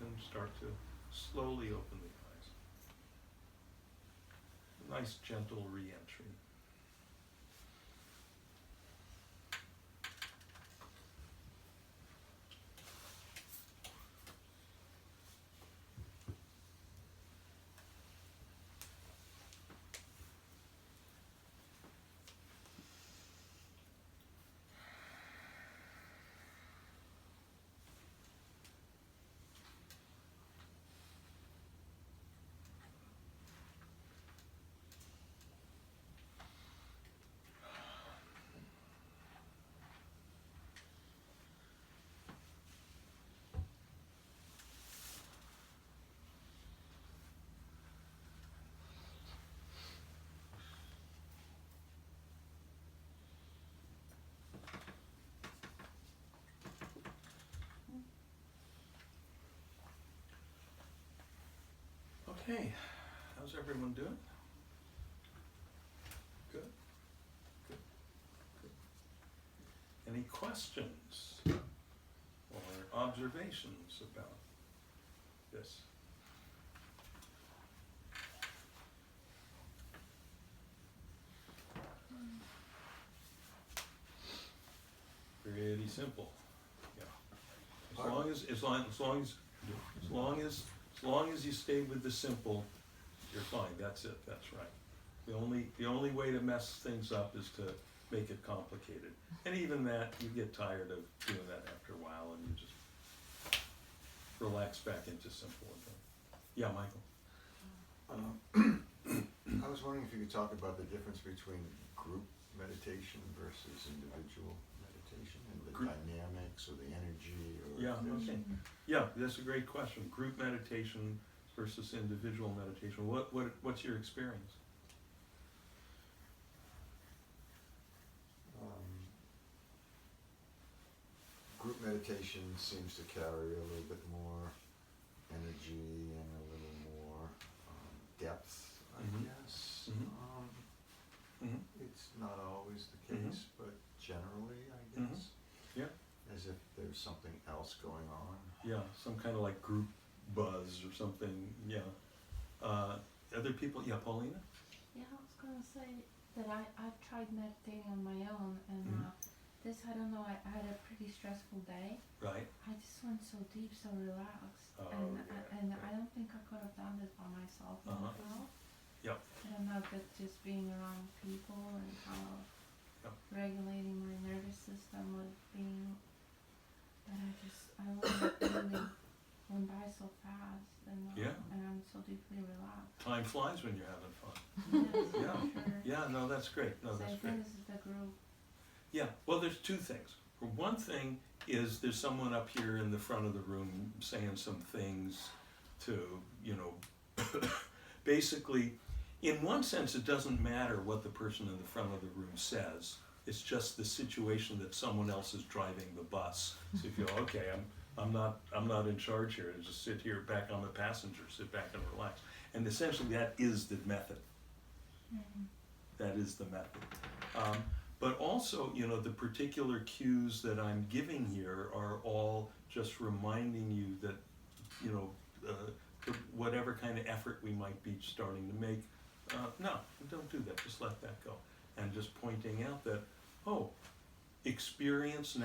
and start to slowly open the eyes. Nice gentle re-entry. Okay, how's everyone doing? Good, good, good. Any questions or observations about this? Pretty simple, yeah. As long as you stay with the simple, you're fine. That's it. That's right. The only way to mess things up is to make it complicated. And even that, you get tired of doing that after a while, and you just relax back into simple again. Yeah, Michael. I was wondering if you could talk about the difference between group meditation versus individual meditation, and the dynamics or the energy, or Okay. Yeah, that's a great question. Group meditation versus individual meditation. What's your experience? Group meditation seems to carry a little bit more energy and a little more depth, I guess. It's not always the case, but generally, I guess. Yeah. As if there's something else going on. Yeah, some kind of like group buzz or something. Yeah. Other people? Yeah, Paulina? Yeah, I was gonna say that I've tried meditating on my own, and I don't know, I had a pretty stressful day. Right. I just went so deep, so relaxed, and I don't think I could have done this by myself. Yep. I don't know if it's just being around people and how regulating my nervous system was being, but really went by so fast, and I'm so deeply relaxed. Time flies when you're having fun. Yes, Yeah. sure. Yeah, no, that's great. No, So that's I great. think this is the group. Yeah, well, there's two things. One thing is there's someone up here in the front of the room saying some things to, basically, in one sense, it doesn't matter what the person in the front of the room says. It's just the situation that someone else is driving the bus. So you feel, okay, I'm not in charge here. I just sit here back on the passenger, sit back and relax. And essentially, that is the method. That is the method. But also, the particular cues that I'm giving here are all just reminding you that, whatever kind of effort we might be starting to make, no, don't do that. Just let that go. And just pointing out that, experience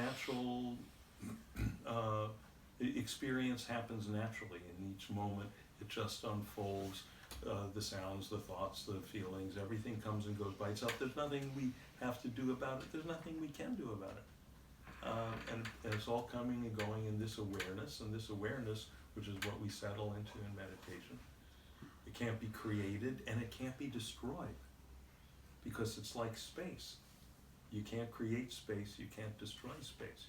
happens naturally in each moment. It just unfolds. The sounds, the thoughts, the feelings, everything comes and goes by itself. There's nothing we have to do about it. There's nothing we can do about it. And it's all coming and going in this awareness, which is what we settle into in meditation. It can't be created and it can't be destroyed, because it's like space. You can't create space, you can't destroy space.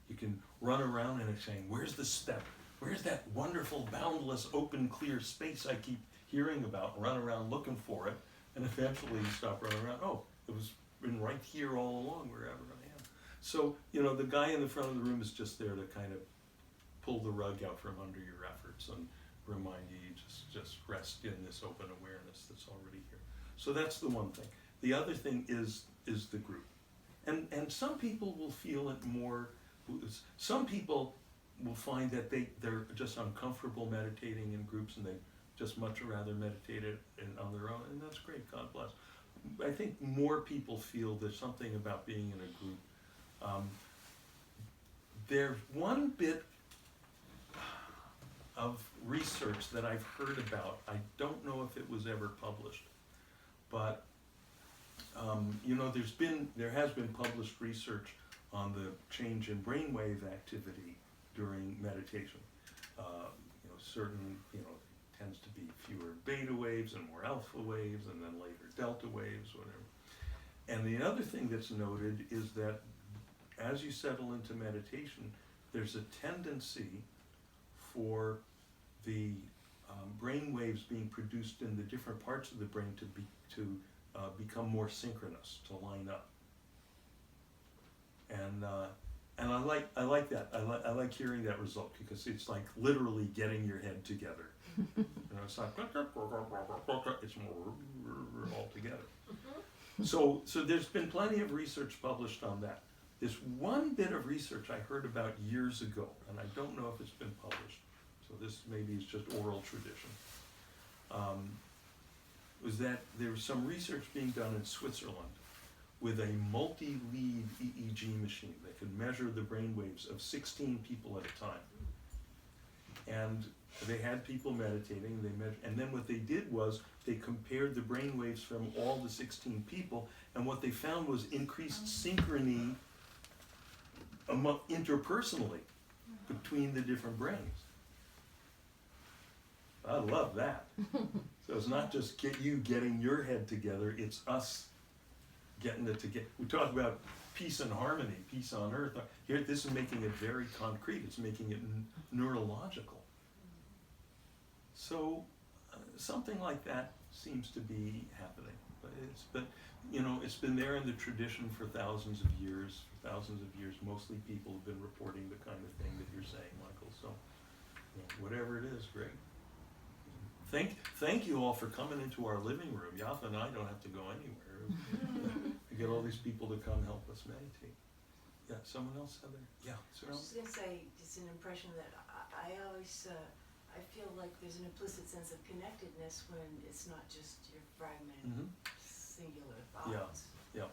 You can run around and it's saying, where's the step? Where's that wonderful, boundless, open, clear space I keep hearing about? Run around looking for it, and eventually you stop running around. It was been right here all along, wherever I am. So, the guy in the front of the room is just there to kind of pull the rug out from under your efforts and remind you just rest in this open awareness that's already here. So that's the one thing. The other thing is the group. And some people will feel it more. Some people will find that they're just uncomfortable meditating in groups, and they just much rather meditate it on their own, and that's great, God bless. I think more people feel there's something about being in a group. There's one bit of research that I've heard about. I don't know if it was ever published, but you know, there has been published research on the change in brainwave activity during meditation. You know, certain, you know, tends to be fewer beta waves and more alpha waves, and then later delta waves, whatever. And the other thing that's noted is that as you settle into meditation, there's a tendency for the brain waves being produced in the different parts of the brain to become more synchronous, to line up. And I like that. I like hearing that result, because it's like literally getting your head together. You know, it's not, it's more all together. So there's been plenty of research published on that. This one bit of research I heard about years ago, and I don't know if it's been published, so this maybe is just oral tradition, was that there was some research being done in Switzerland with a multi-lead EEG machine that could measure the brain waves of 16 people at a time. And they had people meditating, and then what they did was they compared the brain waves from all the 16 people, and what they found was increased synchrony interpersonally between the different brains. I love that. So it's not just getting your head together, it's us getting it together. We talk about peace and harmony, peace on earth. Here, this is making it very concrete. It's making it neurological. So something like that seems to be happening. But you know, it's been there in the tradition for thousands of years. Mostly people have been reporting the kind of thing that you're saying, Michael. So you know, whatever it is, great. Thank you all for coming into our living room. Yaffa and I don't have to go anywhere. We get all these people to come help us meditate. Yeah, someone else had there? Yeah, I was just going to say, it's an impression that I always, I feel like there's an implicit sense of connectedness when it's not just your fragmented, singular thoughts. Yeah.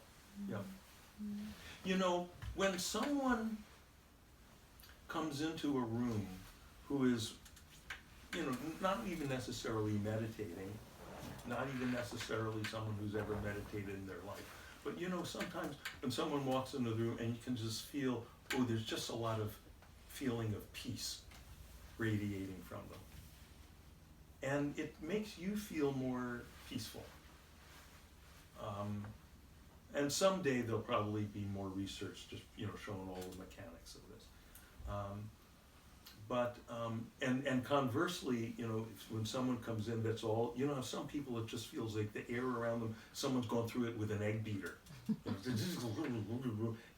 You know, when someone comes into a room who is, you know, not even necessarily meditating, not even necessarily someone who's ever meditated in their life, but you know, sometimes when someone walks into the room and you can just feel, oh, there's just a lot of feeling of peace radiating from them. And it makes you feel more peaceful. And someday there'll probably be more research just, you know, showing all the mechanics of this. And conversely, you know, when someone comes in that's all, you know, some people it just feels like the air around them, someone's gone through it with an egg beater.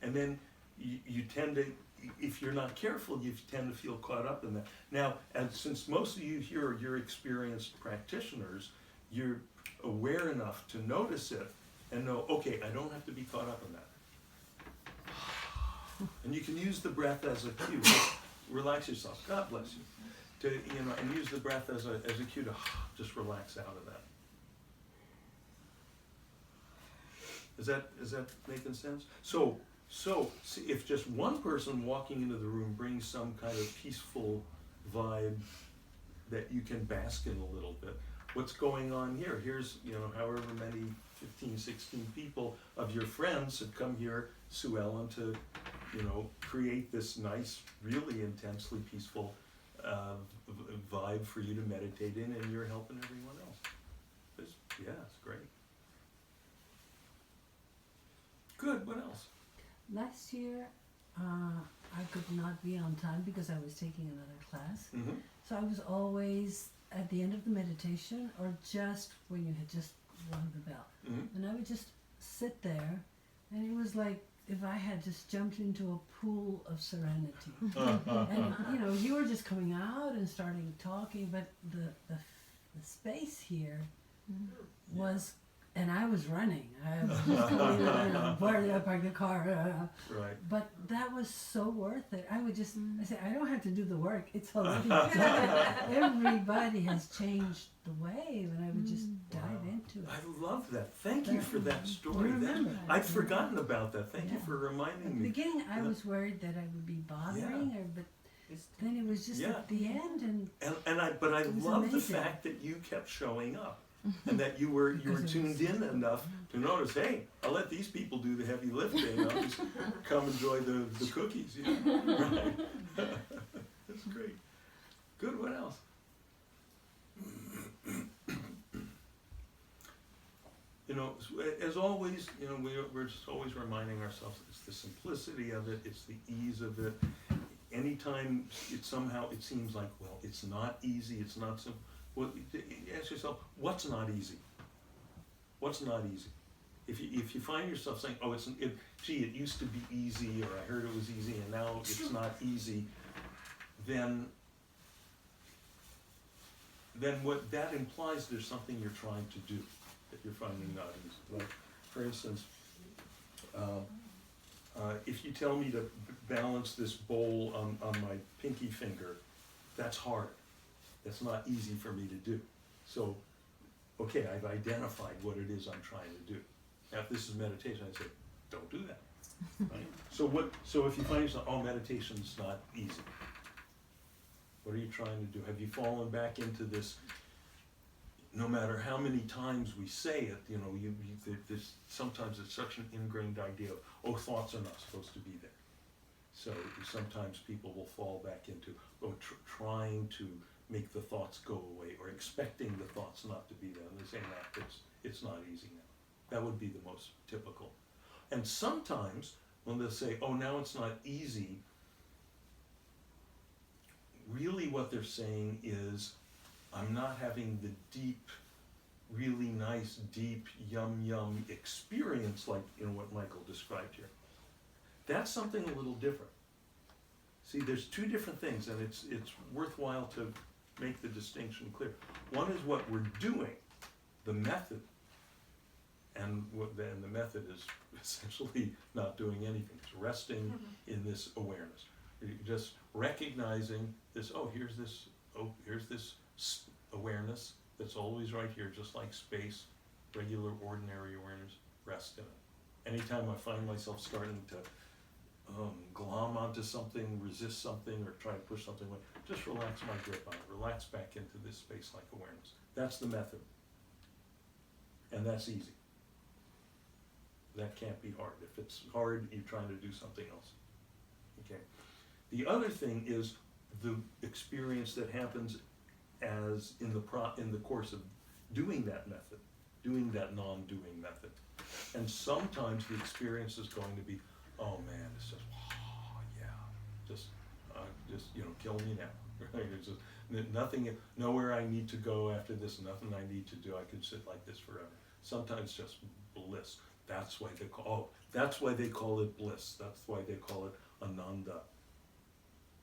And then you tend to, if you're not careful, you tend to feel caught up in that. Now, and since most of you here, you're experienced practitioners, you're aware enough to notice it and know, okay, I don't have to be caught up in that. And you can use the breath as a cue. Relax yourself. God bless you. To, you know, and use the breath as a cue to just relax out of that. Is that making sense? So see, if just one person walking into the room brings some kind of peaceful vibe that you can bask in a little bit, what's going on here? Here's, you know, however many 15, 16 people of your friends have come here, Sue Ellen, to, you know, create this nice, really intensely peaceful vibe for you to meditate in, and you're helping everyone else. It's great. Good, what else? Last year, I could not be on time because I was taking another class. Mm-hmm. So I was always at the end of the meditation or just when you had just rung the bell. Mm-hmm. And I would just sit there, and it was like if I had just jumped into a pool of serenity. And you know, you were just coming out and starting talking, but the space here was and I was running. I was just going, where did I park the car? Right. But that was so worth it. I would just, I said, I don't have to do the work. It's already done. Everybody has changed the wave, and I would just dive into it. I love that. Thank you for that story. You remember That, that. I'd forgotten about that. Thank you Yeah. for At reminding the me. beginning, I Yeah. was worried that I would be bothering her, but then it was just Yeah. at the end, and But I It was love the amazing. fact that you kept showing up, and that you were Because it tuned was- in enough to notice. Hey, I'll let these people do the heavy lifting. I'll just come enjoy the cookies. Yeah, right. That's great. Good. What else? You know, as always, you know, we're just always reminding ourselves it's the simplicity of it, it's the ease of it. Anytime it seems like, well, it's not easy, it's not simple. Well, ask yourself, what's not easy? What's not easy? If you find yourself saying, oh, it used to be easy, or I heard it was easy, and now it's not easy, then what that implies, there's something you're trying to do that you're finding not easy. Like, for instance, if you tell me to balance this bowl on my pinky finger, that's hard. That's not easy for me to do. So, okay, I've identified what it is I'm trying to do. Now, if this is meditation, I say, don't do that. Right? So if you find yourself, oh, meditation's not easy. What are you trying to do? Have you fallen back into this? No matter how many times we say it, you know, sometimes it's such an ingrained idea of, oh, thoughts are not supposed to be there. So sometimes people will fall back into, trying to make the thoughts go away, or expecting the thoughts not to be there. And they say, no, it's not easy now. That would be the most typical. And sometimes when they'll say, oh, now it's not easy, really what they're saying is, I'm not having the deep, really nice, deep, yum experience like, you know, what Michael described here. That's something a little different. See, there's two different things, and it's worthwhile to make the distinction clear. One is what we're doing, the method, and the method is essentially not doing anything. It's resting in this awareness. You're just recognizing this, here's this awareness that's always right here, just like space, regular, ordinary awareness, rest in it. Anytime I find myself starting to glom onto something, resist something, or try to push something away, just relax my grip on it, relax back into this space-like awareness. That's the method. And that's easy. That can't be hard. If it's hard, you're trying to do something else. Okay. The other thing is the experience that happens as in the course of doing that method, doing that non-doing method. And sometimes the experience is going to be, oh man, it's just, just kill me now. Right? It's just nothing, nowhere I need to go after this, nothing I need to do. I could sit like this forever. Sometimes just bliss. That's why they call it bliss. That's why they call it ananda.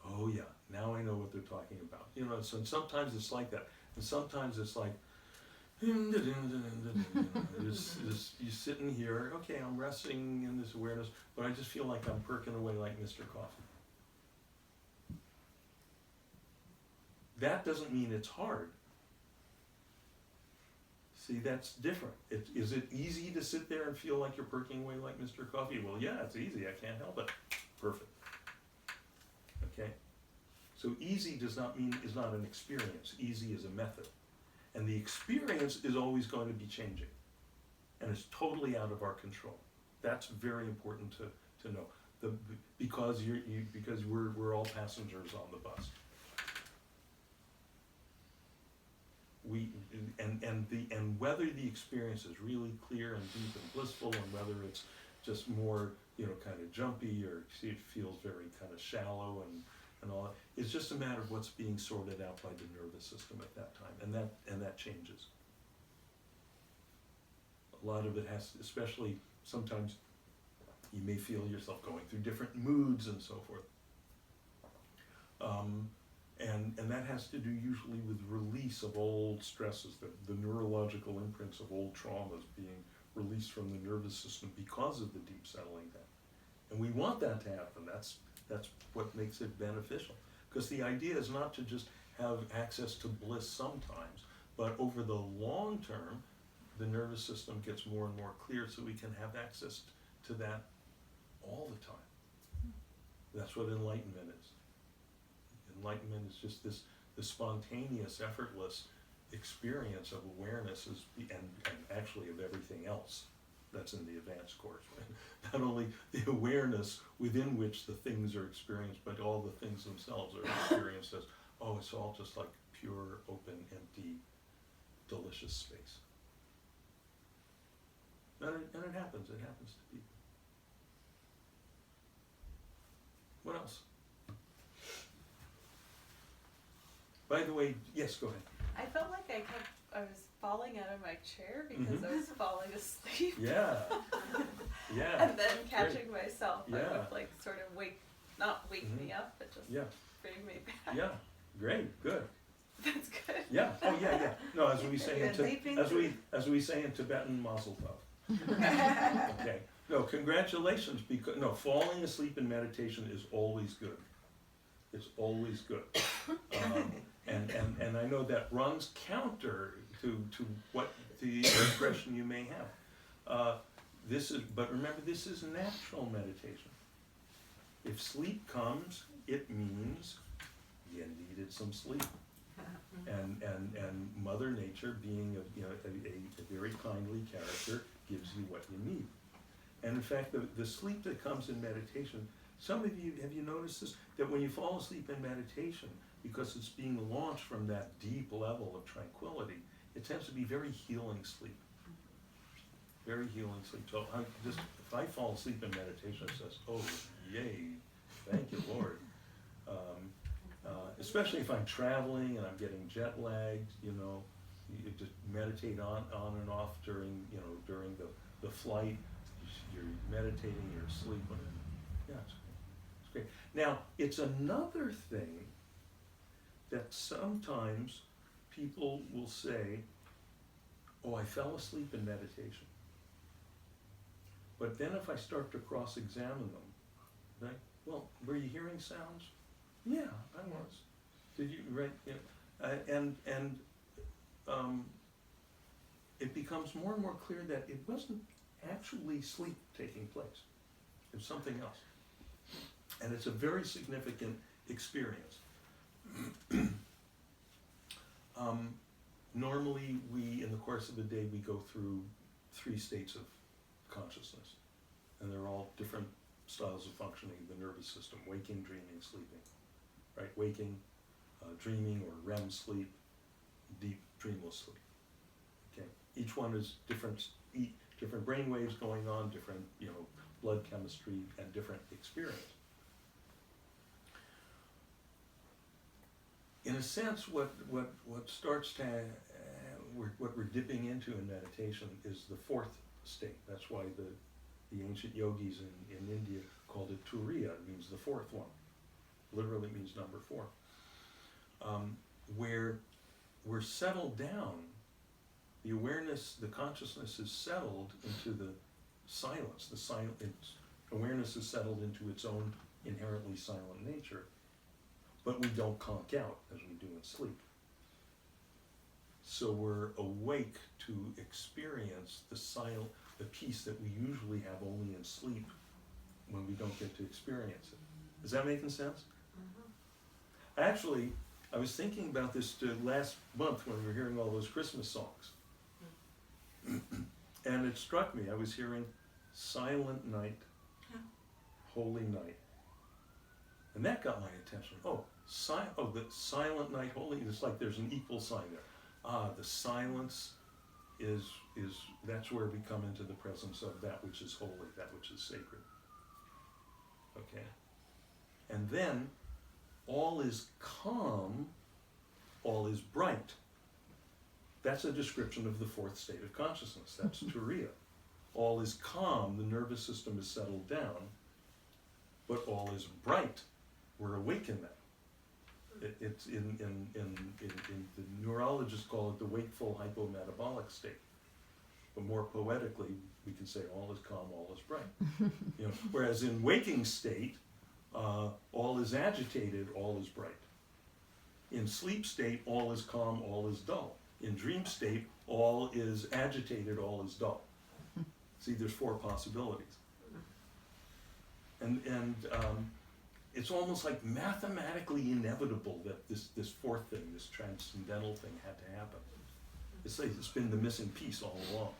Oh yeah, now I know what they're talking about. You know, so sometimes it's like that, and sometimes it's like, you're sitting here, okay, I'm resting in this awareness, but I just feel like I'm perking away like Mr. Coffee. That doesn't mean it's hard. See, that's different. Is it easy to sit there and feel like you're perking away like Mr. Coffee? Well, yeah, it's easy. I can't help it. Perfect. Okay? So easy is not an experience. Easy is a method. And the experience is always going to be changing. And it's totally out of our control. That's very important to know. Because we're all passengers on the bus. And whether the experience is really clear and deep and blissful, and whether it's just more, kind of jumpy, or it feels very kind of shallow and all that, it's just a matter of what's being sorted out by the nervous system at that time, and that changes. A lot of it has, especially sometimes you may feel yourself going through different moods and so forth. And that has to do usually with release of old stresses, the neurological imprints of old traumas being released from the nervous system because of the deep settling down. And we want that to happen. That's what makes it beneficial. Because the idea is not to just have access to bliss sometimes, but over the long term, the nervous system gets more and more clear so we can have access to that all the time. That's what enlightenment is. Enlightenment is just this spontaneous, effortless experience of awareness and actually of everything else that's in the advanced course. Right? Not only the awareness within which the things are experienced, but all the things themselves are experienced as, oh, it's all just like pure, open, empty, delicious space. And it happens to people. What else? By the way, yes, go ahead. I felt like I was falling out of my chair because I was falling asleep. Yeah. Yeah. And then catching myself, I Yeah. would like sort of not wake me up, but just bring me back. Yeah. Great. Good. That's good. Yeah. Oh yeah. Yeah. No, as we say in Leaping as we say in Tibetan, Mazel Tov. Okay. No, congratulations. Because falling asleep in meditation is always good. It's always good. And I know that runs counter to what the expression you may have. But remember, this is natural meditation. If sleep comes, it means you needed some sleep. And Mother Nature, being a very kindly character, gives you what you need. And in fact, the sleep that comes in meditation, some of you, have you noticed this? That when you fall asleep in meditation, because it's being launched from that deep level of tranquility, it tends to be very healing sleep. Very healing sleep. So if I fall asleep in meditation, it says, oh, yay, thank you, Lord. Especially if I'm traveling and I'm getting jet lagged, you just meditate on and off during the flight. You're meditating, you're asleep. Yeah, it's great. Now, it's another thing that sometimes people will say, oh, I fell asleep in meditation. But then if I start to cross-examine them, right? Well, were you hearing sounds? Yeah, I was. Did you, right? Yeah. It becomes more and more clear that it wasn't actually sleep taking place. It was something else. And it's a very significant experience. Normally, in the course of a day, we go through 3 states of consciousness. And they're all different styles of functioning of the nervous system: waking, dreaming, sleeping. Right? Waking, dreaming or REM sleep, deep dreamless sleep. Okay? Each one is different brain waves going on, different blood chemistry, and different experience. In a sense, what starts to what we're dipping into in meditation is the 4th state. That's why the ancient yogis in India called it Turiya. It means the 4th one. Literally means number 4. Where we're settled down, the awareness, the consciousness is settled into the silence. Awareness is settled into its own inherently silent nature, but we don't conk out as we do in sleep. So we're awake to experience the peace that we usually have only in sleep when we don't get to experience it. Is that making sense? Mm-hmm. Actually, I was thinking about this last month when we were hearing all those Christmas songs. And it struck me, I was hearing Silent Night, Holy Night. And that got my attention. The silent night, holy, it's like there's an equal sign there. The silence that's where we come into the presence of that which is holy, that which is sacred. Okay? And then, all is calm, all is bright. That's a description of the 4th state of consciousness. That's Turiya. All is calm, the nervous system is settled down, but all is bright. We're awake in that. It's the neurologists call it the wakeful hypometabolic state. But more poetically, we can say all is calm, all is bright. You know, whereas in waking state, all is agitated, all is bright. In sleep state, all is calm, all is dull. In dream state, all is agitated, all is dull. See, there's 4 possibilities. And it's almost like mathematically inevitable that this 4th thing, this transcendental thing had to happen. It's like it's been the missing piece all along.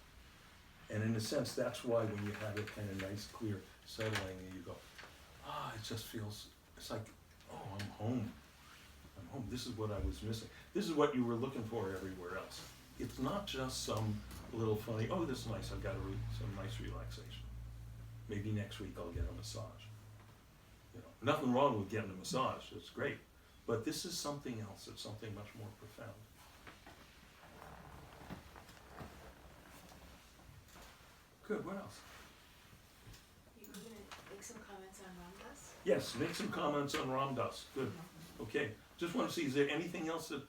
And in a sense, that's why when you have it kind of nice, clear, settling, and you go, it just feels, it's like, oh, I'm home. I'm home. This is what I was missing. This is what you were looking for everywhere else. It's not just some little funny, oh, this is nice, I've got some nice relaxation. Maybe next week I'll get a massage. You know, nothing wrong with getting a massage, it's great. But this is something else, it's something much more profound. Good, what else? You were gonna make some comments on Ram Dass? Yes, make some comments on Ram Dass. Good. Okay. Just want to see, is there anything else that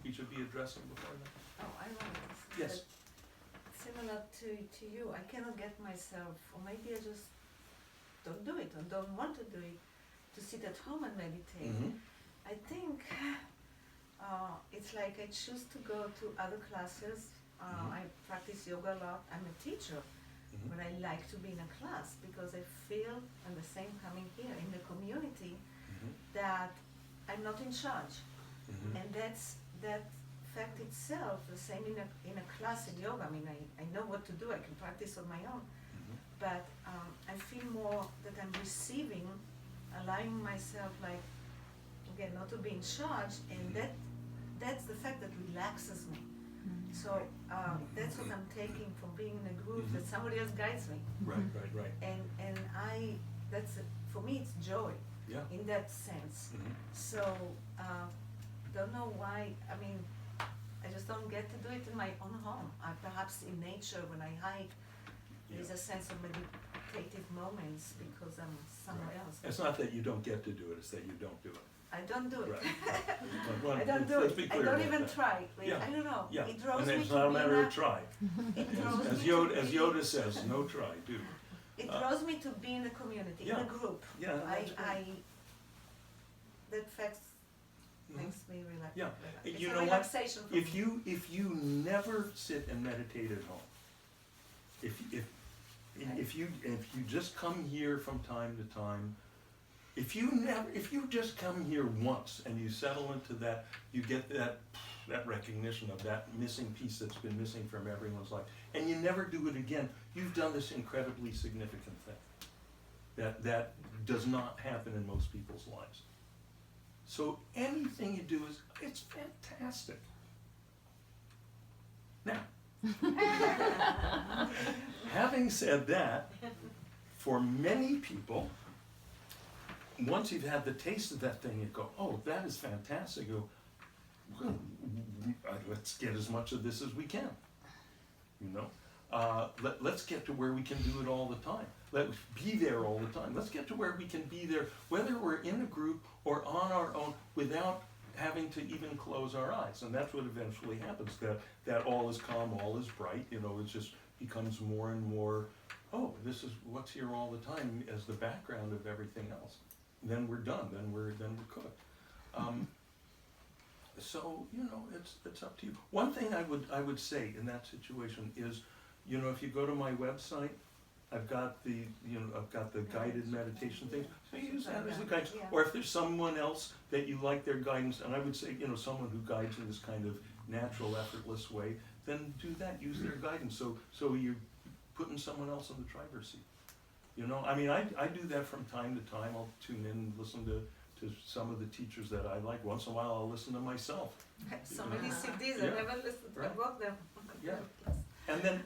we should be addressing before that? Oh, I want to say Yes. that similar to you, I cannot get myself, or maybe I just don't do it, or don't want to do it, to sit at home and meditate. Mm-hmm. I think it's like I choose to go to other classes. Mhm. I practice yoga a lot. I'm a teacher, Mm-hmm. but I like to be in a class because I feel, and the same coming here in the community, Mm-hmm. that I'm not in charge. Mm-hmm. And that fact itself, the same in a class in yoga. I mean, I know what to do, I can practice on my own, Mm-hmm. but I feel more that I'm receiving, allowing myself, like, again, not to be in charge, and that's the fact that relaxes me. So that's what I'm taking from being in a group, that somebody else guides me, Right. and for me it's joy Yeah. in that sense. Mm-hmm. So, don't know why, I mean, I just don't get to do it in my own home. Perhaps in nature, when I hike, there's a sense of meditative moments because I'm somewhere else. It's not that you don't get to do it, it's that you don't do it. I don't do it. Right. Well, I don't do let's it. be I clear don't about even that. try. Like, Yeah. I don't know. Yeah, It draws and me it's to not a be matter in of try. It draws As me to Yoda, be- says, no try, do. It draws me to be in a community, in Yeah. a group. Yeah, that's That fact Mhm. makes me relax. Yeah. It's You a know what? relaxation for If me. you never sit and meditate at home, if you just come here from time to time, if you just come here once and you settle into that, you get that recognition of that missing piece that's been missing from everyone's life, and you never do it again, you've done this incredibly significant thing. That does not happen in most people's lives. So anything you do it's fantastic. Now, having said that, for many people, once you've had the taste of that thing, you go, oh, that is fantastic. You go, well, let's get as much of this as we can. You know, let's get to where we can do it all the time. Let's be there all the time. Let's get to where we can be there, whether we're in a group or on our own, without having to even close our eyes. And that's what eventually happens, that all is calm, all is bright, you know, it just becomes more and more, oh, this is what's here all the time as the background of everything else. Then we're done, then we're cooked. So, you know, it's up to you. One thing I would say in that situation is, you know, if you go to my website, I've got the guided meditation thing. So use that as a guide. Yeah. Or if there's someone else that you like their guidance, and I would say, you know, someone who guides in this kind of natural, effortless way, then do that. Use their guidance. So you're putting someone else in the driver's seat. You know, I mean, I do that from time to time. I'll tune in and listen to some of the teachers that I like. Once in a while, I'll listen to myself. So many CDs, Yeah. I never listened to Right. bought them. Yeah. And then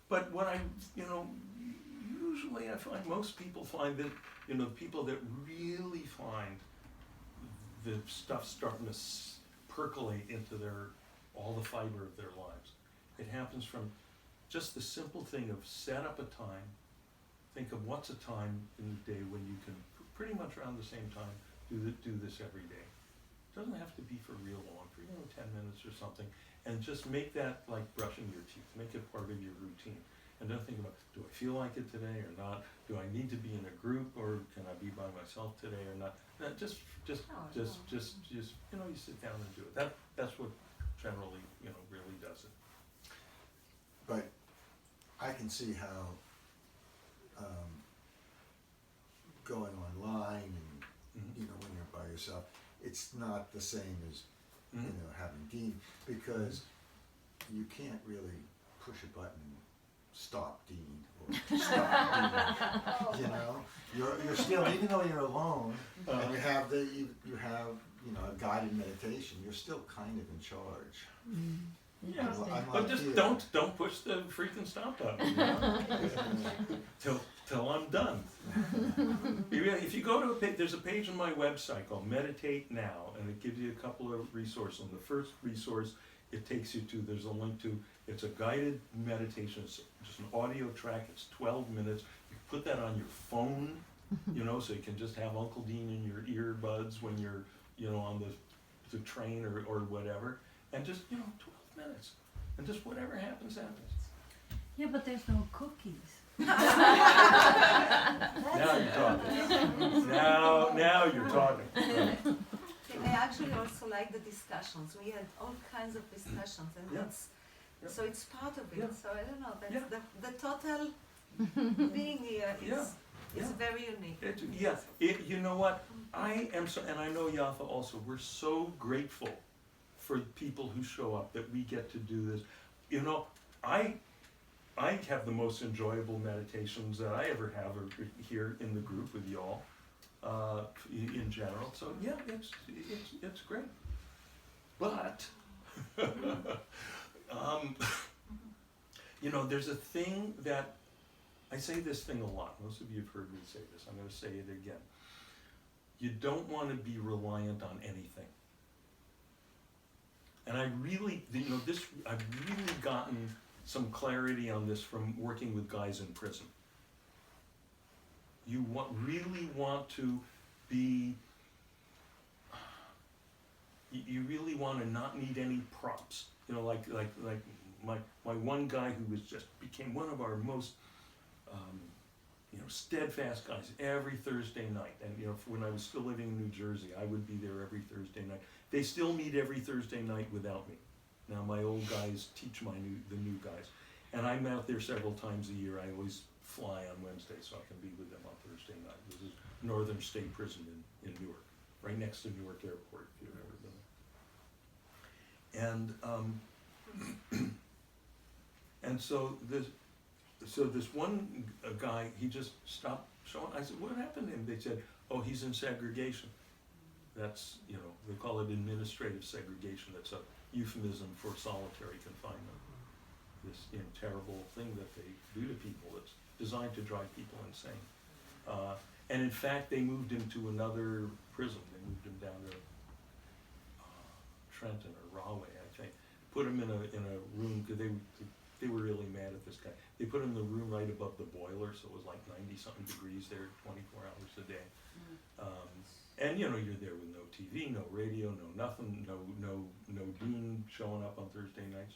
but what I, you know, usually I find most people find that, you know, people that really find the stuff starting to percolate into all the fiber of their lives. It happens from just the simple thing of set up a time. Think of what's a time in the day when you can, pretty much around the same time, do this every day. Doesn't have to be for real long, for 10 minutes or something, and just make that like brushing your teeth. Make it part of your routine, and don't think about, do I feel like it today or not? Do I need to be in a group, or can I be by myself today or not? Just you sit down and do it. That's what generally really does it. But I can see how going online and when you're by yourself, it's not the same as having Dean, because you can't really push a button and stop Dean or stop Dean. You're still, even though you're alone and you have a guided meditation, you're still kind of in charge. Yeah, Unlike but just you. don't push the freaking stop button till I'm done. If you go to a page, there's a page on my website called Meditate Now, and it gives you a couple of resources. And the first resource it takes you to, there's a link to, it's a guided meditation. It's just an audio track. It's 12 minutes. You put that on your phone, so you can just have Uncle Dean in your earbuds when you're, on the train or whatever, and just 12 minutes, and just whatever happens, happens. Yeah, but there's no cookies. Now you're talking. Now you're talking. I actually also like the discussions. We had all kinds of discussions, and so it's part of it. Yeah. So I don't know. That's Yeah. the total being here is very unique. You know what? I am so, and I know Yaffa also. We're so grateful for people who show up that we get to do this. I have the most enjoyable meditations that I ever have here in the group with y'all, in general. So yeah, it's great. But there's a thing that I say this thing a lot. Most of you have heard me say this. I'm going to say it again. You don't want to be reliant on anything. And I really, I've really gotten some clarity on this from working with guys in prison. You really want to be, you really want to not need any props. Like my one guy who became one of our most, steadfast guys every Thursday night. And when I was still living in New Jersey, I would be there every Thursday night. They still meet every Thursday night without me. Now my old guys teach the new guys, and I'm out there several times a year. I always fly on Wednesday so I can be with them on Thursday night. This is Northern State Prison in Newark, right next to Newark Airport, if you've ever been there. And so this one guy, he just stopped showing. I said, "What happened to him?" They said, "Oh, he's in segregation." That's, they call it administrative segregation. That's a euphemism for solitary confinement. This terrible thing that they do to people that's designed to drive people insane. And in fact, they moved him to another prison. They moved him down to Trenton or Rahway, I think. Put him in a room, because they were really mad at this guy. They put him in the room right above the boiler, so it was like 90-something degrees there, 24 hours a day. And you're there with no TV, no radio, no nothing, no Dean showing up on Thursday nights.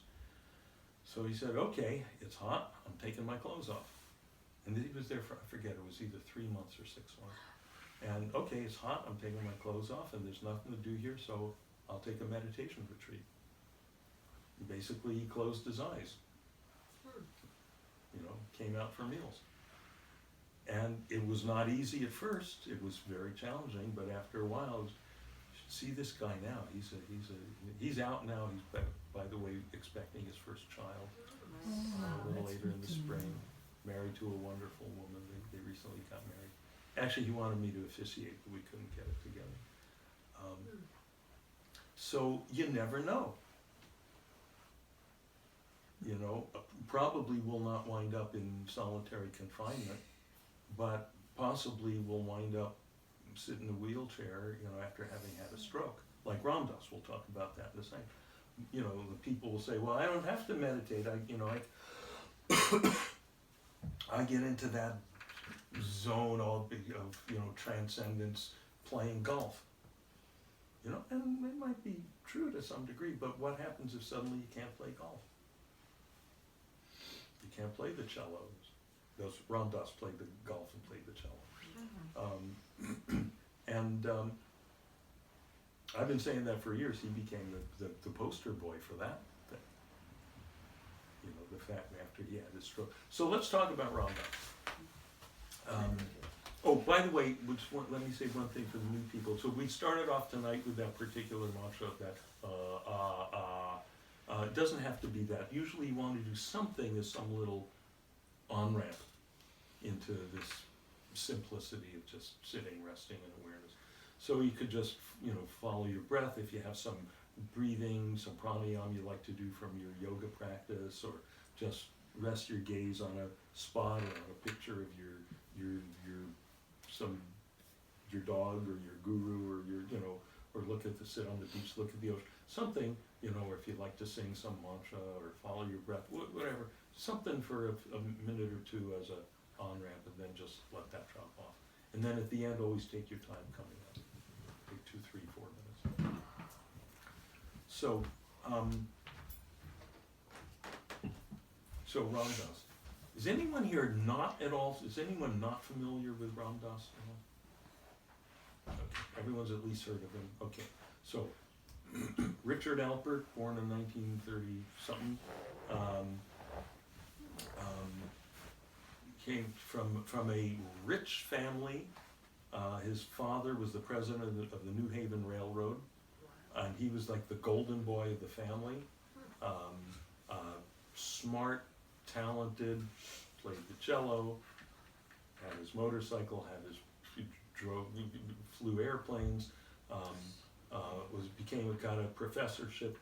So he said, "Okay, it's hot, I'm taking my clothes off." And he was there for, I forget, it was either 3 months or 6 months. And okay, it's hot, I'm taking my clothes off, and there's nothing to do here, so I'll take a meditation retreat. Basically, he closed his eyes. Came out for meals. And it was not easy at first. It was very challenging, but after a while, you should see this guy now. He's out now. He's, by the way, expecting his first child a little later in the spring. Married to a wonderful woman. They recently got married. Actually, he wanted me to officiate, but we couldn't get it together. So you never know. Probably will not wind up in solitary confinement, but possibly will wind up sit in a wheelchair, after having had a stroke. Like Ramdas, we'll talk about that in a second. The people will say, "Well, I don't have to meditate. I get into that zone of transcendence playing golf. You know, and it might be true to some degree, but what happens if suddenly you can't play golf? You can't play the cello. Ram Dass played the golf and played the cello. I've been saying that for years. He became the poster boy for that thing. You know, the fact after he had his stroke. So let's talk about Ram Dass. Oh, by the way, let me say one thing for the new people. So we started off tonight with that particular mantra of that it doesn't have to be that. Usually you want to do something as some little on-ramp into this simplicity of just sitting, resting, and awareness. So you could just, you know, follow your breath. If you have some breathing, some pranayama you like to do from your yoga practice, or just rest your gaze on a spot or on a picture of your dog or your guru, or or sit on the beach, look at the ocean, something, you know, or if you like to sing some mantra or follow your breath, whatever, something for a minute or two as a on-ramp, and then just let that drop off. And then at the end, always take your time coming up. Take 2, 3, 4 minutes. So, Ram Dass. Is anyone here is anyone not familiar with Ram Dass at all? Okay, everyone's at least heard of him. Okay, so Richard Alpert, born in 1930-something, came from a rich family. His father was the president of the New Haven Railroad, and he was like the golden boy of the family. Smart, talented, played the cello, had his motorcycle, flew airplanes, got a professorship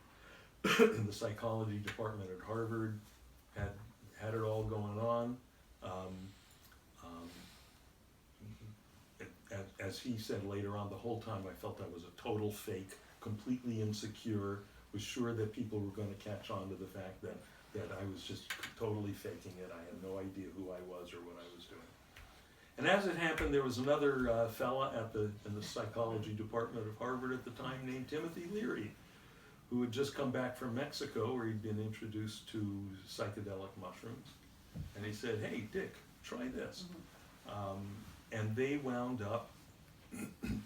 in the psychology department at Harvard, had it all going on. As he said later on, the whole time I felt I was a total fake, completely insecure, was sure that people were going to catch on to the fact that I was just totally faking it. I had no idea who I was or what I was doing. And as it happened, there was another fella in the psychology department of Harvard at the time named Timothy Leary, who had just come back from Mexico, where he'd been introduced to psychedelic mushrooms. And he said, "Hey, Dick, try this." And they wound up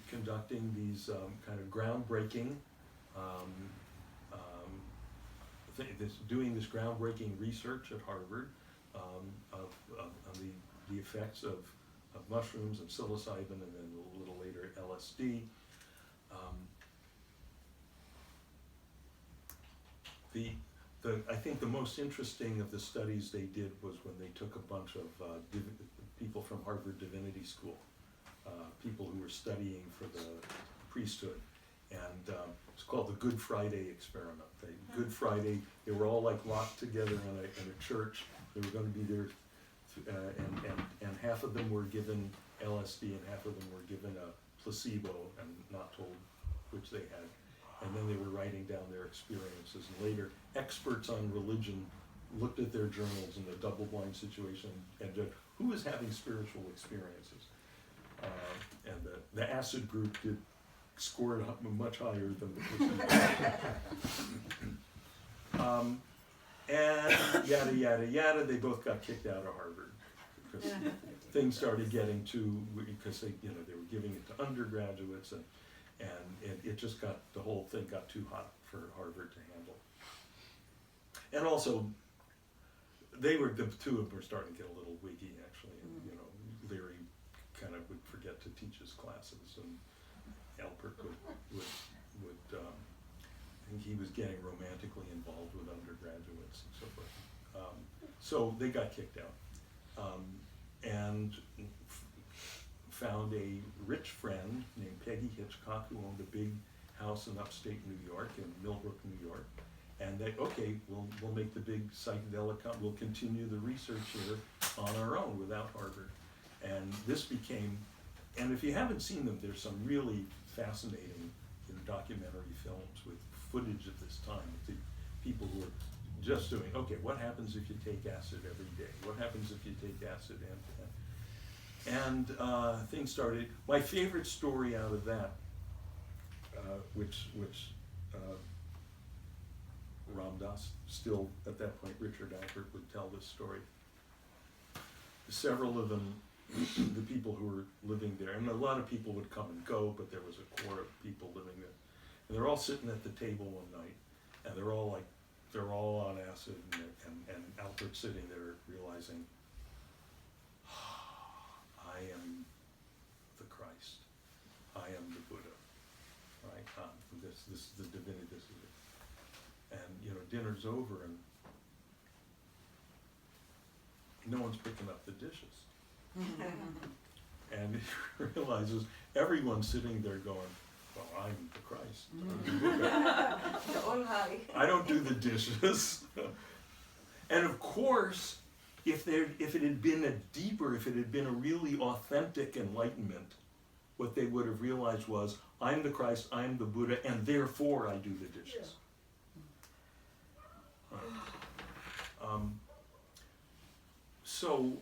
conducting these kind of groundbreaking, doing this groundbreaking research at Harvard of the effects of mushrooms and psilocybin, and then a little later LSD. I think the most interesting of the studies they did was when they took a bunch of people from Harvard Divinity School, people who were studying for the priesthood, and it's called the Good Friday experiment. Good Friday, they were all like locked together in a church. They were going to be there, and half of them were given LSD and half of them were given a placebo and not told which they had. And then they were writing down their experiences. And later, experts on religion looked at their journals in a double-blind situation and judged who was having spiritual experiences. And the acid group scored much higher than the placebo. And yada, yada, yada, they both got kicked out of Harvard because things started getting because they were giving it to undergraduates, and it just the whole thing got too hot for Harvard to handle. And also, the two of them were starting to get a little wiggy, actually, and Leary kind of would forget to teach his classes, and Alpert would I think he was getting romantically involved with undergraduates and so forth. So they got kicked out, and found a rich friend named Peggy Hitchcock, who owned a big house in upstate New York, in Millbrook, New York. And we'll make the big psychedelic, we'll continue the research here on our own without Harvard. And this became, and if you haven't seen them, there's some really fascinating documentary films with footage of this time, with the people who are just doing, okay, what happens if you take acid every day? What happens if you take acid and And things started. My favorite story out of that, which Ram Dass, still at that point, Richard Alpert would tell this story. Several of them, the people who were living there, and a lot of people would come and go, but there was a core of people living there. And they're all sitting at the table one night, and they're all on acid, and Alpert's sitting there realizing, I am the Christ. I am the Buddha. Right? This the divinity. This is it. And dinner's over, and no one's picking up the dishes. And he realizes everyone's sitting there going, well, I'm the Christ. I'm the Buddha. All high. I don't do the dishes. And of course, if it had been if it had been a really authentic enlightenment, what they would have realized was, I'm the Christ, I'm the Buddha, and therefore I do the dishes. So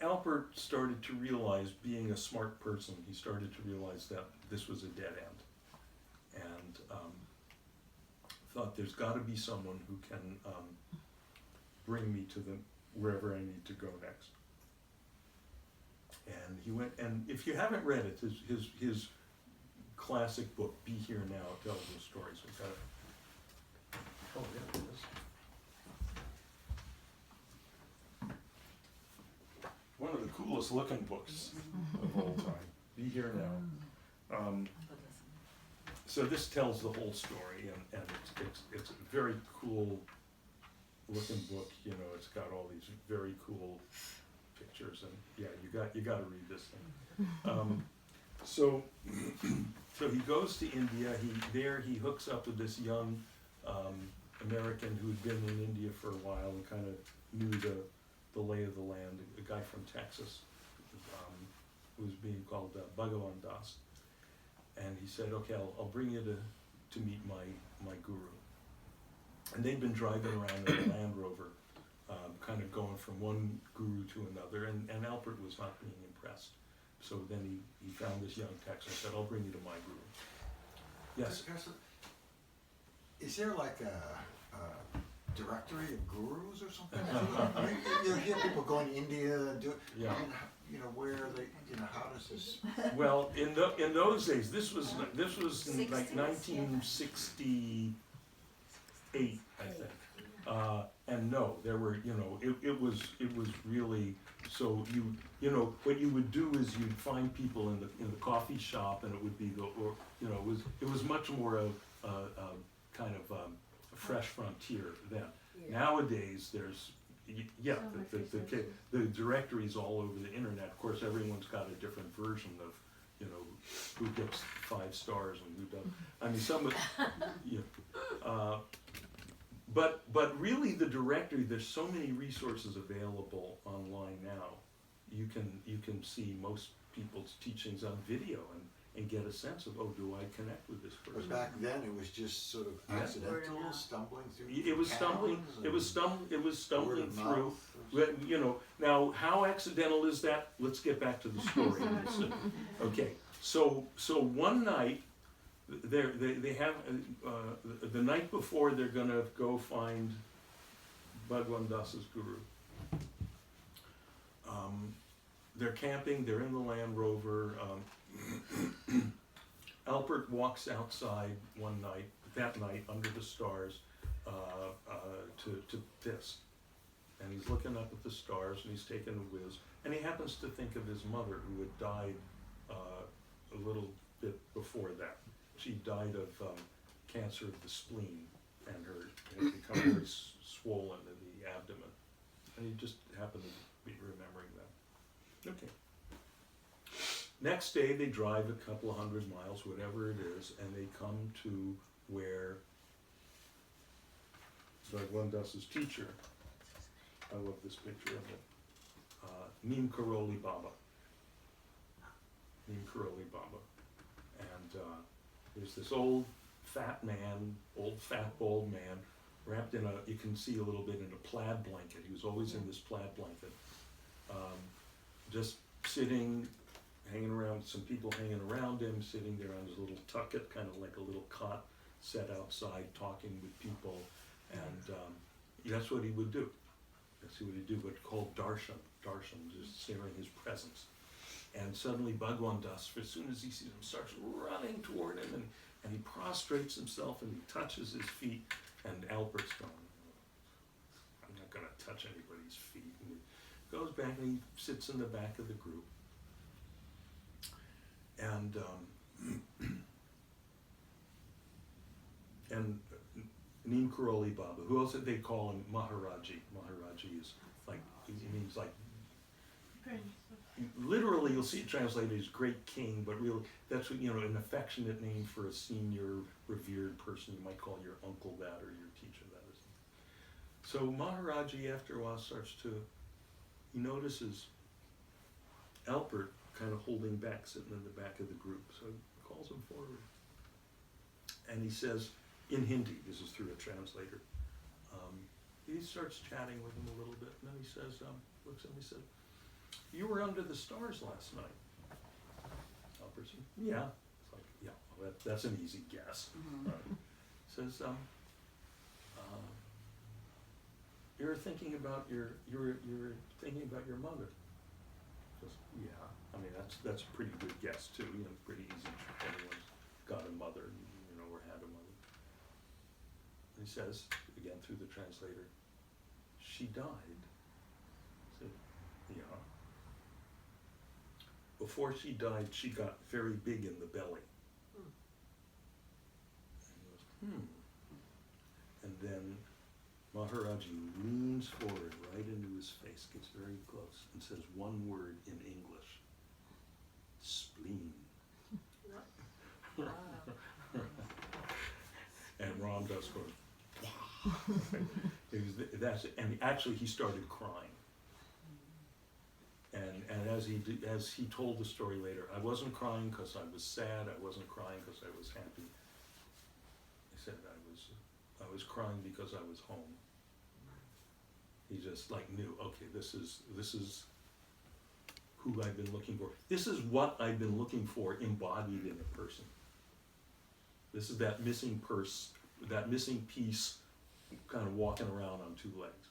Alpert started to realize, being a smart person, he started to realize that this was a dead end, and thought there's got to be someone who can bring me to wherever I need to go next. And he went, and if you haven't read it, his classic book, Be Here Now, tells the stories. We've got it. Oh, there it is. One of the coolest looking books of all time. Be Here Now. So this tells the whole story, and it's a very cool looking book. It's got all these very cool pictures, and yeah, you got to read this thing. So he goes to India. He hooks up with this young American who had been in India for a while and kind of knew the lay of the land. A guy from Texas, who was being called Bhagavan Das. And he said, okay, I'll bring you to meet my guru. And they'd been driving around in a Land Rover, kind of going from one guru to another, and Alpert was not being impressed. So then he found this young Texan and said, I'll bring you to my guru. Yes? Is there like a directory of gurus or something? You hear people going to India and do it. Yeah. Where are they? How does this? Well, in those days, this was in like 1968, I think. And no, there were, it was really, so what you would do is you'd find people in the coffee shop, and it would be it was much more of kind of a fresh frontier then. Yeah. Nowadays, there's the directories all over the internet. Of course, everyone's got a different version of who gets 5 stars and who doesn't. I mean, some of but really the directory, there's so many resources available online now. You can see most people's teachings on video and get a sense of, do I connect with this person? But back then it was just sort of accidental, stumbling through. It was stumbling through. Or... Now how accidental is that? Let's get back to the story. Okay, so one night, they have the night before they're gonna go find Bhagwan Das's guru. They're camping. They're in the Land Rover. Alpert walks outside that night under the stars, to piss, and he's looking up at the stars and he's taking a whiz, and he happens to think of his mother, who had died a little bit before that. She died of cancer of the spleen, and it had become very swollen in the abdomen, and he just happened to be remembering that. Okay. Next day, they drive a couple of 100 miles, whatever it is, and they come to where Bhagwan Das's teacher, I love this picture of it, Neem Karoli Baba. Neem Karoli Baba. And there's this old fat, bald man, wrapped in you can see a little bit in a plaid blanket. He was always in this plaid blanket. just sitting, hanging around, some people hanging around him, sitting there on his little tucket, kind of like a little cot set outside, talking with people, and that's what he would do. That's what he'd do, what's called darshan, just sharing his presence. And suddenly Bhagwan Das, as soon as he sees him, starts running toward him, and he prostrates himself and he touches his feet, and Albert's going, I'm not gonna touch anybody's feet. And he goes back and he sits in the back of the group. And Neem Karoli Baba, who else did they call him? Maharaji. Maharaji is like, he means like, literally you'll see it translated as great king, but really that's what, an affectionate name for a senior revered person. You might call your uncle that or your teacher that or something. So Maharaji after a while he notices Alpert kind of holding back, sitting in the back of the group. So he calls him forward. And he says, in Hindi, this is through a translator, he starts chatting with him a little bit, and then he says, looks at him, he said, you were under the stars last night. Alpert said, yeah. It's like, yeah, well, that's an easy guess. Says, you were thinking about your mother. Says, yeah. I mean, that's a pretty good guess too. Pretty easy. Anyone's got a mother, or had a mother. And he says, again through the translator, she died. I said, yeah. Before she died, she got very big in the belly. And he goes, And then Maharaji leans forward right into his face, gets very close, and says one word in English: spleen. And Ram Das goes, and actually he started crying. And as he told the story later, I wasn't crying because I was sad. I wasn't crying because I was happy. He said I was crying because I was home. He just knew, okay, this is who I've been looking for. This is what I've been looking for embodied in a person. This is that missing piece, kind of walking around on two legs.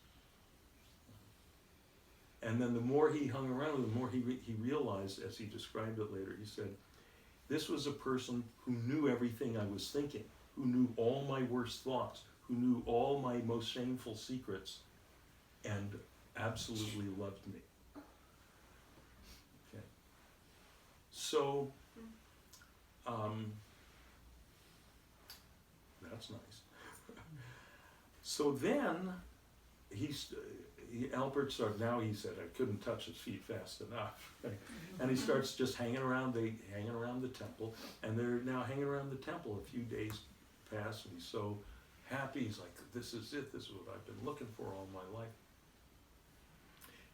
And then the more he hung around, the more he realized, as he described it later, he said, this was a person who knew everything I was thinking, who knew all my worst thoughts, who knew all my most shameful secrets, and absolutely loved me. Okay. So, that's nice. So then, Alpert started, now he said, I couldn't touch his feet fast enough. And he starts just hanging around the temple, and they're now hanging around the temple. A few days pass, and he's so happy. He's like, this is it, this is what I've been looking for all my life.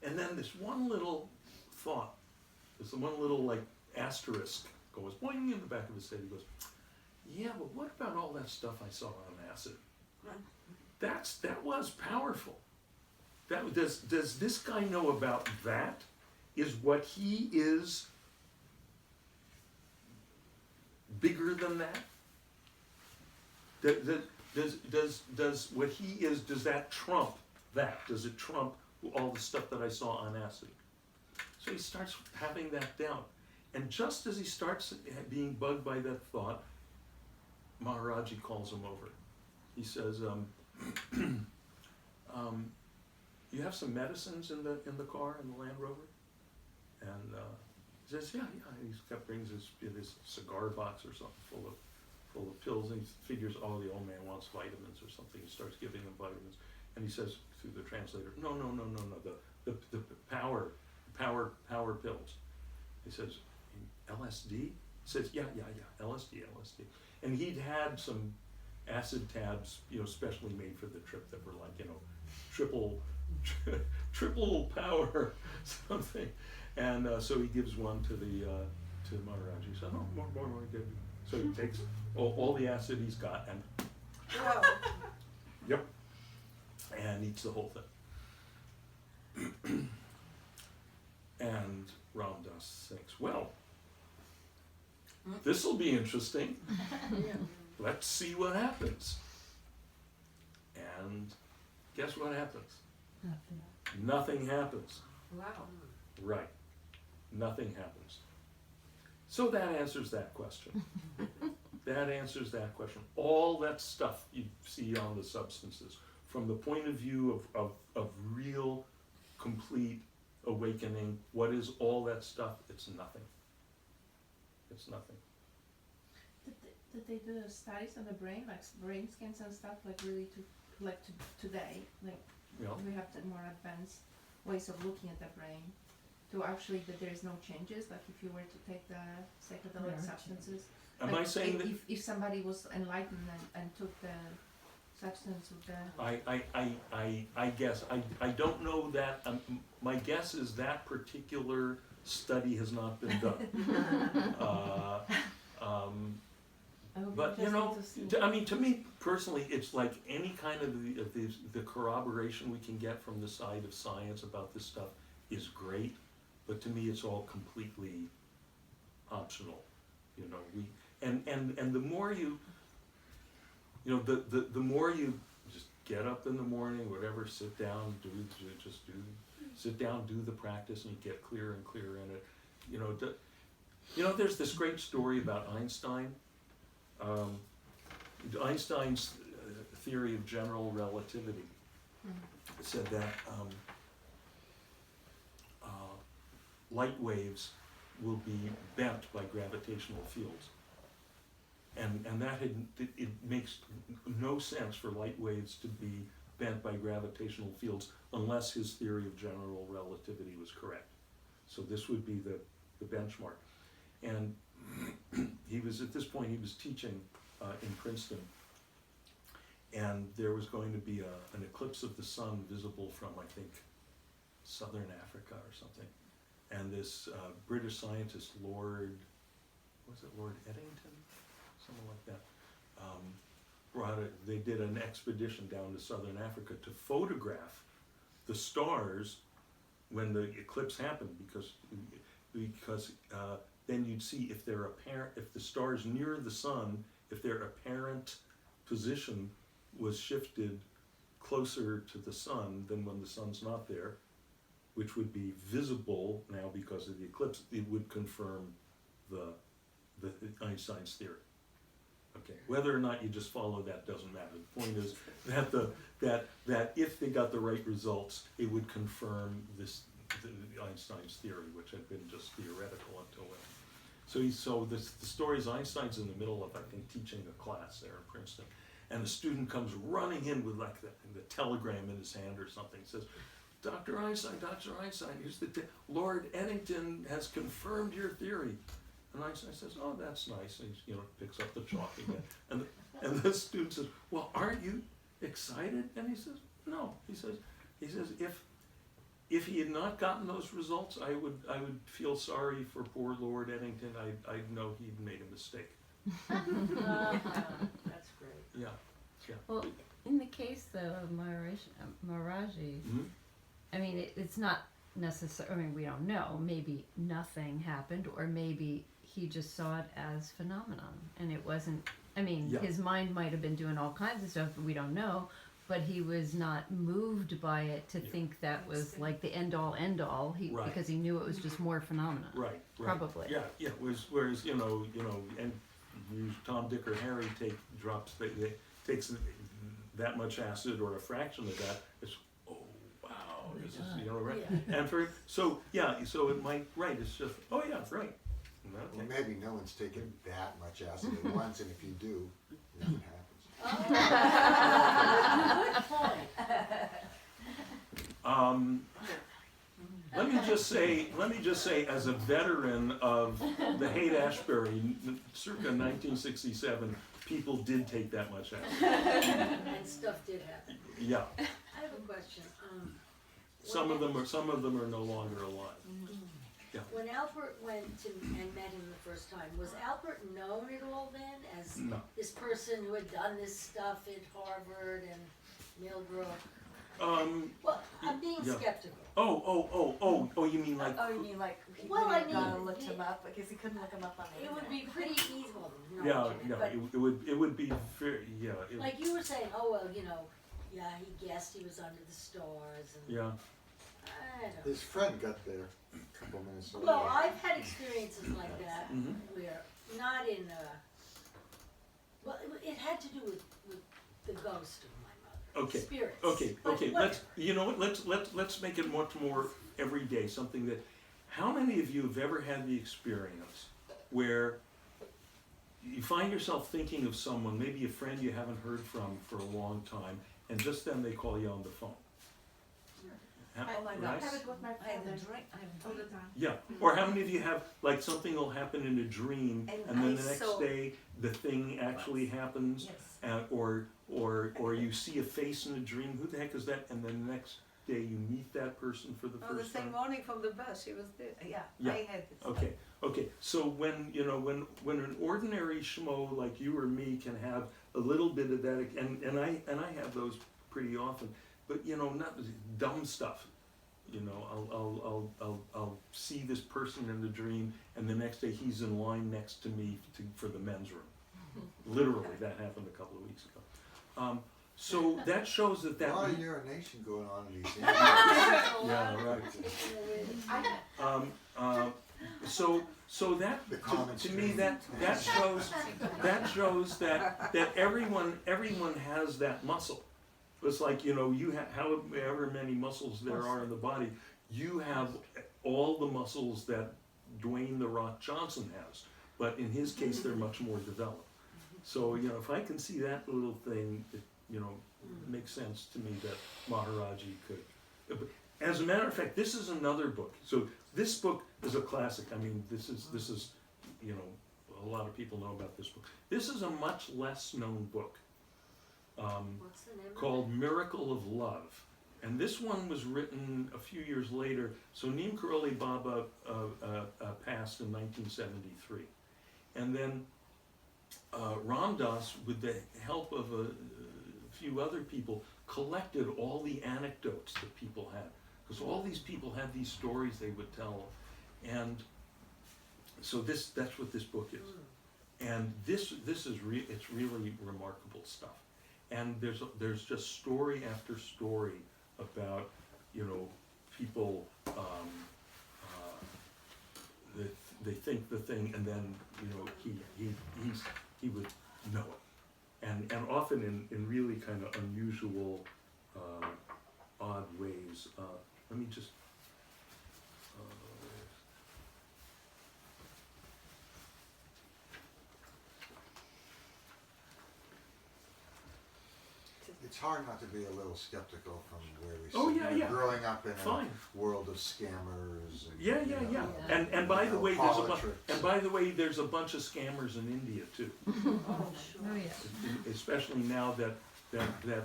And then this one little thought, this one little asterisk goes boing in the back of his head. He goes, yeah, but what about all that stuff I saw on acid? That was powerful. Does this guy know about that? Is what he is bigger than that? Does what he is, does that trump that? Does it trump all the stuff that I saw on acid? So he starts having that doubt. And just as he starts being bugged by that thought, Maharaji calls him over. He says, you have some medicines in the car, in the Land Rover? And he says, yeah. He brings his cigar box or something full of pills, and he figures, oh, the old man wants vitamins or something. He starts giving him vitamins, and he says through the translator, no, the power pills. He says, LSD? He says, yeah, LSD. And he'd had some acid tabs, specially made for the trip that were triple power something. And so he gives one to Maharaji. He said, oh, more, good. So he takes all the acid he's got and Wow. Yep. And eats the whole thing. And Ram Dass thinks, well, this'll be interesting. Let's see what happens. And guess what happens? Nothing. Nothing happens. Wow. Right. Nothing happens. So that answers that question. That answers that question. All that stuff you see on the substances, from the point of view of real, complete awakening, what is all that stuff? It's nothing. It's nothing. Did they do studies on the brain, like brain scans and stuff, like really today, like You know? we have the more advanced ways of looking at the brain, to actually that there is no changes, like if you were to take the psychedelic Yeah. substances. Am like I saying that? if somebody was enlightened and took the substance with the I guess, I don't know that, my guess is that particular study has not been done. I would be But you interested know, to see. I mean, to me personally, it's like any kind of the corroboration we can get from the side of science about this stuff is great, but to me, it's all completely optional. You know, and the more you know, the more you just get up in the morning, whatever, sit down, sit down, do the practice, and you get clearer and clearer in it. You know, there's this great story about Einstein. Einstein's theory of general relativity said that light waves will be bent by gravitational fields. And that it makes no sense for light waves to be bent by gravitational fields unless his theory of general relativity was correct. So this would be the benchmark. And he was, at this point, he was teaching in Princeton, and there was going to be an eclipse of the sun visible from, I think, southern Africa or something. And this British scientist, Lord Eddington? Something like that. They did an expedition down to southern Africa to photograph the stars when the eclipse happened, because then you'd see if if the stars near the sun, if their apparent position was shifted closer to the sun than when the sun's not there, which would be visible now because of the eclipse, it would confirm the Einstein's theory. Okay, whether or not you just follow that doesn't matter. The point is that if they got the right results, it would confirm the Einstein's theory, which had been just theoretical until then. So the story is Einstein's in the middle of, I think, teaching a class there in Princeton, and a student comes running in with like the telegram in his hand or something, says, Dr. Einstein, here's Lord Eddington has confirmed your theory. And Einstein says, oh, that's nice. And he picks up the chalk again. And the student says, well, aren't you excited? And he says, no. He says, if he had not gotten those results, I would feel sorry for poor Lord Eddington. I'd know he'd made a mistake. That's great. Yeah. Well, in the case though of Maharaji, I mean, it's not necessary. I mean, we don't know. Maybe nothing happened, or maybe he just saw it as phenomenon, and it wasn't. I mean, Yeah. his mind might have been doing all kinds of stuff, but we don't know. But he was not moved by it to think that was like the end all. Right. Because he knew it was just more phenomenon. Right. Probably. Yeah. Whereas and Tom, Dick, or Harry takes that much acid or a fraction of that. It's this is, right? Yeah. And so it might, right, it's just, oh yeah, right. Well, Okay. maybe no one's taken that much acid at once, and if you do, nothing happens. Good point. Let me just say, as a veteran of the Haight-Ashbury, circa 1967, people did take that much acid. And stuff did happen. Yeah, I have a question. some of them are no longer alive. When Albert went and met him the first time, was Albert known at all then as No. this person who had done this stuff at Harvard and Millbrook? Well, I'm being Yeah. skeptical. Oh, you mean like, Oh, you mean like he Well, wouldn't I gotta mean, look him up because he couldn't look him up on the It would internet. be pretty easy, well, no, yeah, I no, can't, it would be very, yeah, but like you were saying, oh, well, you know, yeah, he guessed he was under the stars and, yeah, I don't know. His friend got there a couple minutes later. Well, I've had experiences like that Mhm. where, not in, well, it had to do with the ghost of my mother. Okay, Spirits. okay, But okay, what- let's, you know what, let's make it much more everyday, something that, how many of you have ever had the experience where you find yourself thinking of someone, maybe a friend you haven't heard from for a long time, and just then they call you on the phone? Oh my Right? God, I have it with my I have father a drink, I have a all the drink. time. Yeah, or how many of you have, like, something will happen in a dream, And and then I the next saw- day, the thing actually happens, Yes. or you see a face in a dream, who the heck is that, and then the next day you meet that person for the Oh, the first same time? morning from the bus, she was there, yeah, Yeah. I had this. Okay, so when, you know, when an ordinary schmo like you or me can have a little bit of that, and I have those pretty often, but, you know, not dumb stuff. You know, I'll see this person in the dream, and the next day he's in line next to me for the men's room. Literally, that happened a couple of weeks ago. So that shows that A lot of that. urination going on in these Yeah, right. So that The common to me stream. that shows that everyone has that muscle. It's like, you know, you have however many muscles there are in the body, you have all the muscles that Dwayne "The Rock" Johnson has, but in his case they're much more developed. So, you know, if I can see that little thing, it, you know, makes sense to me that Maharaji could. As a matter of fact, this is another book. So this book is a classic. I mean, this is, you know, a lot of people know about this book. This is a much less known book. What's the name of it? Called Miracle of Love. And this one was written a few years later. So Neem Karoli Baba passed in 1973. And then Ram Dass, with the help of a few other people, collected all the anecdotes that people had. Because all these people had these stories they would tell. And so that's what this book is. And this is it's really remarkable stuff. And there's just story after story about, you know, people they think the thing, and then, you know, he would know it, and often in really kind of unusual, odd ways. Let me just. It's hard not to be a little skeptical from where we Oh, sit. yeah, You're yeah. growing up in Fine. a world of scammers. And, Yeah. you know, And by the way, politics. there's a bunch of scammers in India too. Oh, sure. Oh, yeah. Especially now that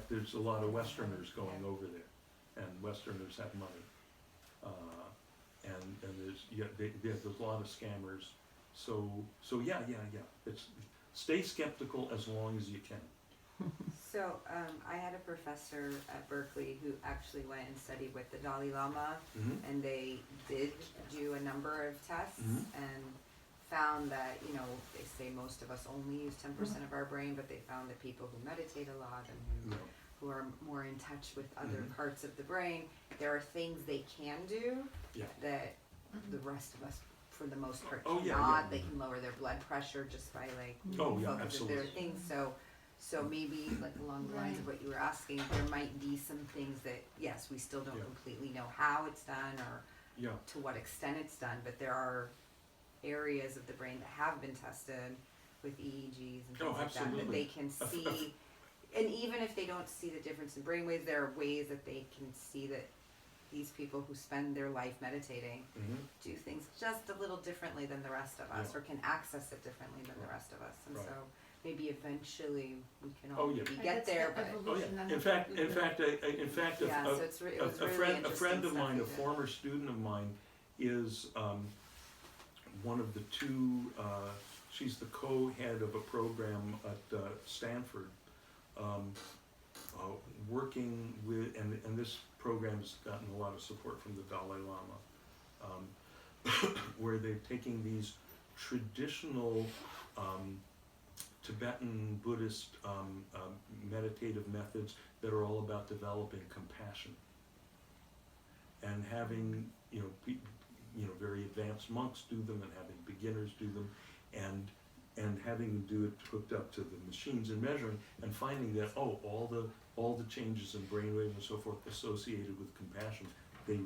there's a lot of Westerners going over there, and Westerners have money, and there's a lot of scammers. So yeah. It's stay skeptical as long as you can. So I had a professor at Berkeley who actually went and studied with the Dalai Lama, Mm-hmm. and they did do a number of tests Mhm. and found that, you know, they say most of us only use 10% of our brain, but they found that people who meditate a lot and No. who are more in touch with other Mhm. parts of the brain, there are things they can do Yeah. that the rest of us, for the most part, Oh, yeah, cannot. yeah. They can lower their blood pressure just by like Oh, yeah, focus of their absolutely. things. So maybe like along the lines of what you were asking, there might be some things that, yes, we still don't Yeah. completely know how it's done or Yeah. to what extent it's done, but there are areas of the brain that have been tested with EEGs and Oh, things like that, that absolutely. they can see. And even if they don't see the difference in brainwaves, there are ways that they can see that these people who spend their life meditating Mm-hmm. do things just a little differently than the rest of us, Yeah. or can access it differently than the rest of us. And Right. so maybe eventually we can Oh, all yeah. maybe I get guess there, the but Oh evolution yeah. that In fact, yeah, so it was a really friend, interesting of mine, a stuff he did. former student of mine, is one of the two. She's the co-head of a program at Stanford, working with, and this program's gotten a lot of support from the Dalai Lama, where they're taking these traditional Tibetan Buddhist meditative methods that are all about developing compassion, and having very advanced monks do them, and having beginners do them, and having them do it hooked up to the machines and measuring, and finding that all the changes in brainwaves and so forth associated with compassion, they